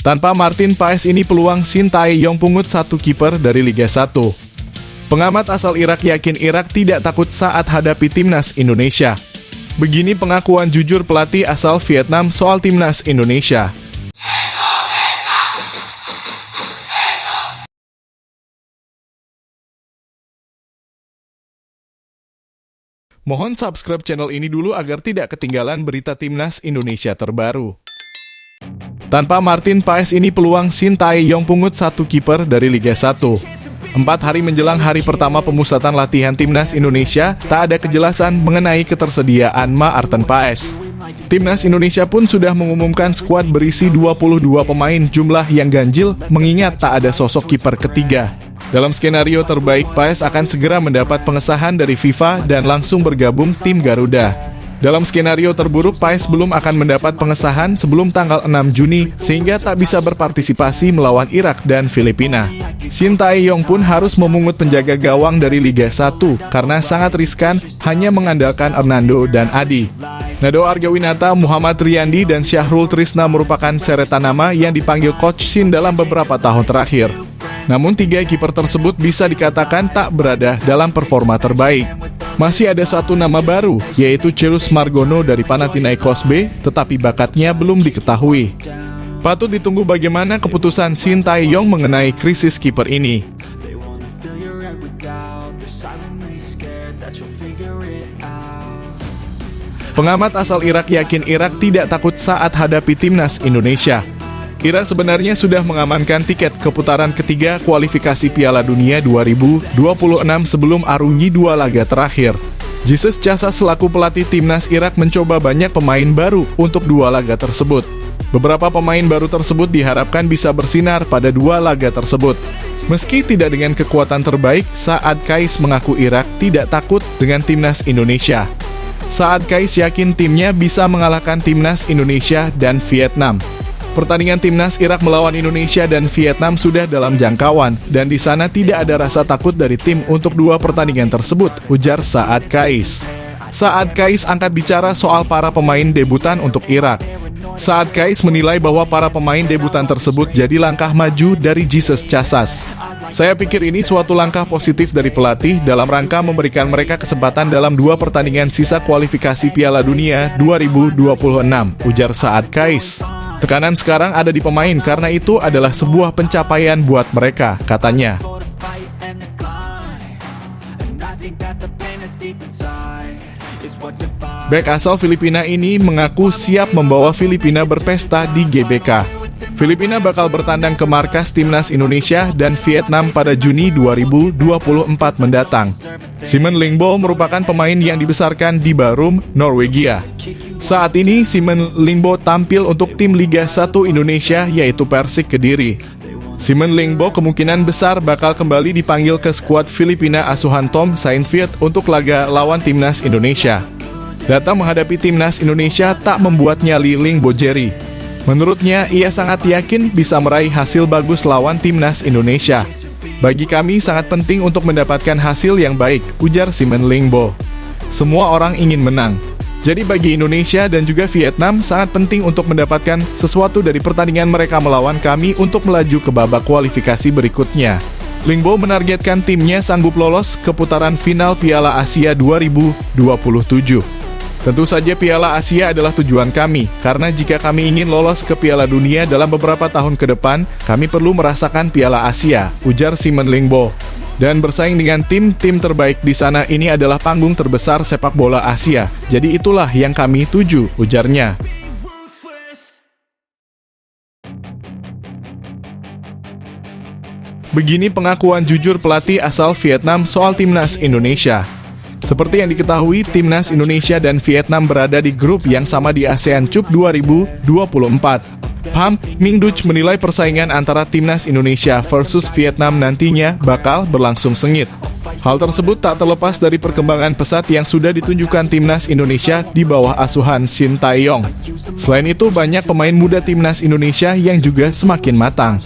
Tanpa Martin Paes ini peluang Shin Tae-yong pungut satu kiper dari Liga 1. Pengamat asal Irak yakin Irak tidak takut saat hadapi timnas Indonesia. Begini pengakuan jujur pelatih asal Vietnam soal timnas Indonesia. Mohon subscribe channel ini dulu agar tidak ketinggalan berita timnas Indonesia terbaru. Tanpa Martin Paes ini peluang Shin Tae-yong pungut satu kiper dari Liga 1. 4 hari menjelang hari pertama pemusatan latihan timnas Indonesia, tak ada kejelasan mengenai ketersediaan Maarten Paes. Timnas Indonesia pun sudah mengumumkan skuad berisi 22 pemain, jumlah yang ganjil mengingat tak ada sosok kiper ketiga. Dalam skenario terbaik, Paes akan segera mendapat pengesahan dari FIFA dan langsung bergabung tim Garuda. Dalam skenario terburuk, Paes belum akan mendapat pengesahan sebelum tanggal 6 Juni, sehingga tak bisa berpartisipasi melawan Irak dan Filipina. Shin Tae-yong pun harus memungut penjaga gawang dari Liga 1, karena sangat riskan hanya mengandalkan Hernando dan Adi. Nado Argawinata, Muhammad Riyandi, dan Syahrul Trisna merupakan seretan nama yang dipanggil Coach Shin dalam beberapa tahun terakhir. Namun 3 kiper tersebut bisa dikatakan tak berada dalam performa terbaik. Masih ada satu nama baru, yaitu Celus Margono dari Panathinaikos B, tetapi bakatnya belum diketahui. Patut ditunggu bagaimana keputusan Shin Tae-yong mengenai krisis kiper ini. Pengamat asal Irak yakin Irak tidak takut saat hadapi timnas Indonesia. Irak sebenarnya sudah mengamankan tiket ke putaran ketiga kualifikasi Piala Dunia 2026 sebelum arungi 2 laga terakhir. Jesus Casas selaku pelatih timnas Irak mencoba banyak pemain baru untuk 2 laga tersebut. Beberapa pemain baru tersebut diharapkan bisa bersinar pada 2 laga tersebut. Meski tidak dengan kekuatan terbaik, Saad Kais mengaku Irak tidak takut dengan timnas Indonesia. Saad Kais yakin timnya bisa mengalahkan timnas Indonesia dan Vietnam. Pertandingan timnas Irak melawan Indonesia dan Vietnam sudah dalam jangkauan, dan di sana tidak ada rasa takut dari tim untuk 2 pertandingan tersebut, ujar Saad Kais. Saad Kais angkat bicara soal para pemain debutan untuk Irak. Saad Kais menilai bahwa para pemain debutan tersebut jadi langkah maju dari Jesus Casas. Saya pikir ini suatu langkah positif dari pelatih dalam rangka memberikan mereka kesempatan dalam 2 pertandingan sisa kualifikasi Piala Dunia 2026, ujar Saad Kais. Tekanan sekarang ada di pemain karena itu adalah sebuah pencapaian buat mereka, katanya. Bek asal Filipina ini mengaku siap membawa Filipina berpesta di GBK. Filipina bakal bertandang ke markas timnas Indonesia dan Vietnam pada Juni 2024 mendatang. Simon Lingbo merupakan pemain yang dibesarkan di Bærum, Norwegia. Saat ini Simon Lingbo tampil untuk tim Liga 1 Indonesia yaitu Persik Kediri. Simon Lingbo kemungkinan besar bakal kembali dipanggil ke skuad Filipina asuhan Tom Saintfiet untuk laga lawan timnas Indonesia. Datang menghadapi timnas Indonesia tak membuatnya Lingbo jeri. Menurutnya, ia sangat yakin bisa meraih hasil bagus lawan timnas Indonesia. Bagi kami sangat penting untuk mendapatkan hasil yang baik, ujar Simon Lingbo. Semua orang ingin menang. Jadi bagi Indonesia dan juga Vietnam sangat penting untuk mendapatkan sesuatu dari pertandingan mereka melawan kami untuk melaju ke babak kualifikasi berikutnya. Lingbo menargetkan timnya sanggup lolos ke putaran final Piala Asia 2027. Tentu saja Piala Asia adalah tujuan kami, karena jika kami ingin lolos ke Piala Dunia dalam beberapa tahun ke depan, kami perlu merasakan Piala Asia, ujar Simon Lingbo. Dan bersaing dengan tim-tim terbaik di sana ini adalah panggung terbesar sepak bola Asia, jadi itulah yang kami tuju, ujarnya. Begini pengakuan jujur pelatih asal Vietnam soal timnas Indonesia. Seperti yang diketahui, timnas Indonesia dan Vietnam berada di grup yang sama di ASEAN Cup 2024. Pham Minh Duch menilai persaingan antara timnas Indonesia versus Vietnam nantinya bakal berlangsung sengit. Hal tersebut tak terlepas dari perkembangan pesat yang sudah ditunjukkan timnas Indonesia di bawah asuhan Shin Tae-yong. Selain itu, banyak pemain muda timnas Indonesia yang juga semakin matang.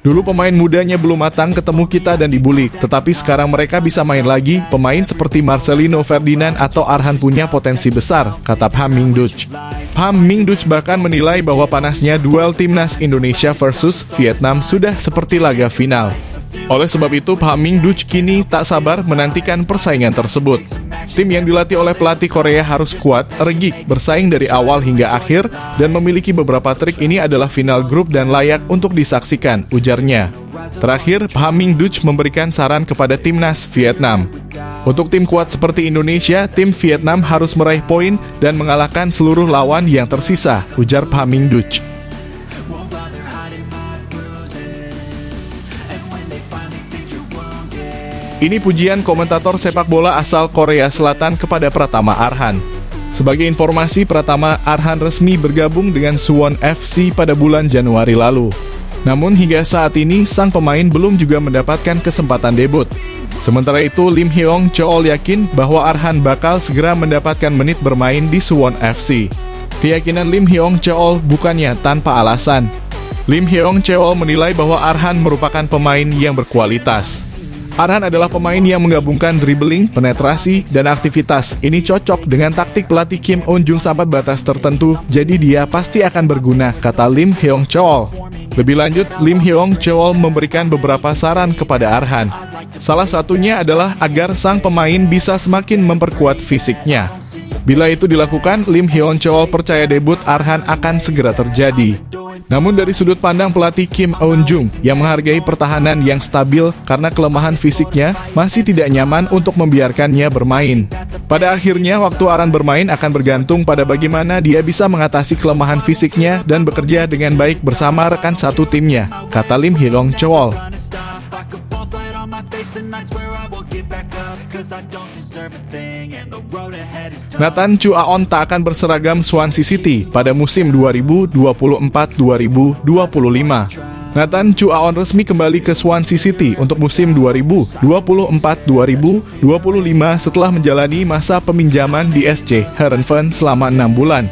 Dulu pemain mudanya belum matang ketemu kita dan dibully, tetapi sekarang mereka bisa main lagi. Pemain seperti Marcelino Ferdinand atau Arhan punya potensi besar, kata Pham Minh Duch. Pham Minh Duch bahkan menilai bahwa panasnya duel timnas Indonesia versus Vietnam sudah seperti laga final. Oleh sebab itu, Pham Minh Duch kini tak sabar menantikan persaingan tersebut. Tim yang dilatih oleh pelatih Korea harus kuat, regik, bersaing dari awal hingga akhir, dan memiliki beberapa trik. Ini adalah final grup dan layak untuk disaksikan, ujarnya. Terakhir, Pham Minh Duch memberikan saran kepada timnas Vietnam. Untuk tim kuat seperti Indonesia, tim Vietnam harus meraih poin dan mengalahkan seluruh lawan yang tersisa, ujar Pham Minh Duch. Ini pujian komentator sepak bola asal Korea Selatan kepada Pratama Arhan. Sebagai informasi, Pratama Arhan resmi bergabung dengan Suwon FC pada bulan Januari lalu. Namun hingga saat ini, sang pemain belum juga mendapatkan kesempatan debut. Sementara itu, Lim Hyeong Cheol yakin bahwa Arhan bakal segera mendapatkan menit bermain di Suwon FC. Keyakinan Lim Hyeong Cheol bukannya tanpa alasan. Lim Hyeong Cheol menilai bahwa Arhan merupakan pemain yang berkualitas. Arhan adalah pemain yang menggabungkan dribbling, penetrasi, dan aktivitas. Ini cocok dengan taktik pelatih Kim Eun-jung sampai batas tertentu, jadi dia pasti akan berguna, kata Lim Hyeong Cheol. Lebih lanjut, Lim Hyeong Cheol memberikan beberapa saran kepada Arhan. Salah satunya adalah agar sang pemain bisa semakin memperkuat fisiknya. Bila itu dilakukan, Lim Hyeong Cheol percaya debut Arhan akan segera terjadi. Namun dari sudut pandang pelatih Kim Eun-jung yang menghargai pertahanan yang stabil karena kelemahan fisiknya, masih tidak nyaman untuk membiarkannya bermain. Pada akhirnya, waktu Arhan bermain akan bergantung pada bagaimana dia bisa mengatasi kelemahan fisiknya dan bekerja dengan baik bersama rekan satu timnya, kata Lim Hyeong Cheol. Nathan Chu Aon tak akan berseragam Swansea City pada musim 2024-2025. Nathan Chu Aon resmi kembali ke Swansea City untuk musim 2024-2025 setelah menjalani masa peminjaman di SC Heerenveen selama 6 bulan.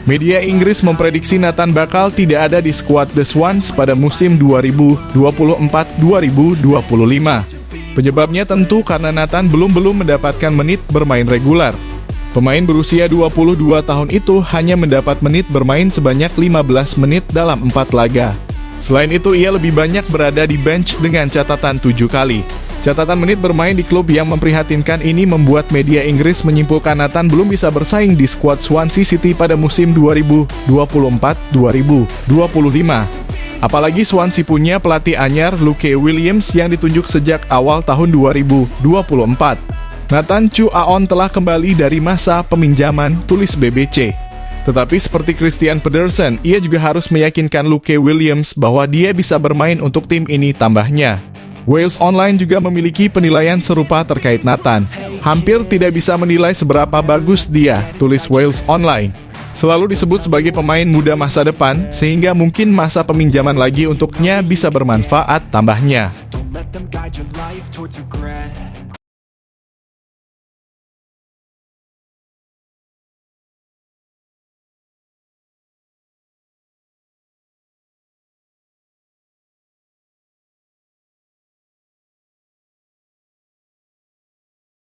Media Inggris memprediksi Nathan bakal tidak ada di skuad The Swans pada musim 2024-2025. Penyebabnya tentu karena Nathan belum mendapatkan menit bermain reguler. Pemain berusia 22 tahun itu hanya mendapat menit bermain sebanyak 15 menit dalam 4 laga. Selain itu, ia lebih banyak berada di bench dengan catatan 7 kali. Catatan menit bermain di klub yang memprihatinkan ini membuat media Inggris menyimpulkan Nathan belum bisa bersaing di skuad Swansea City pada musim 2024-2025. Apalagi Swansea punya pelatih anyar Luke Williams yang ditunjuk sejak awal tahun 2024. Nathan Chu Aon telah kembali dari masa peminjaman, tulis BBC. Tetapi seperti Christian Pedersen, ia juga harus meyakinkan Luke Williams bahwa dia bisa bermain untuk tim ini, tambahnya. Wales Online juga memiliki penilaian serupa terkait Nathan. Hampir tidak bisa menilai seberapa bagus dia, tulis Wales Online. Selalu disebut sebagai pemain muda masa depan, sehingga mungkin masa peminjaman lagi untuknya bisa bermanfaat, tambahnya.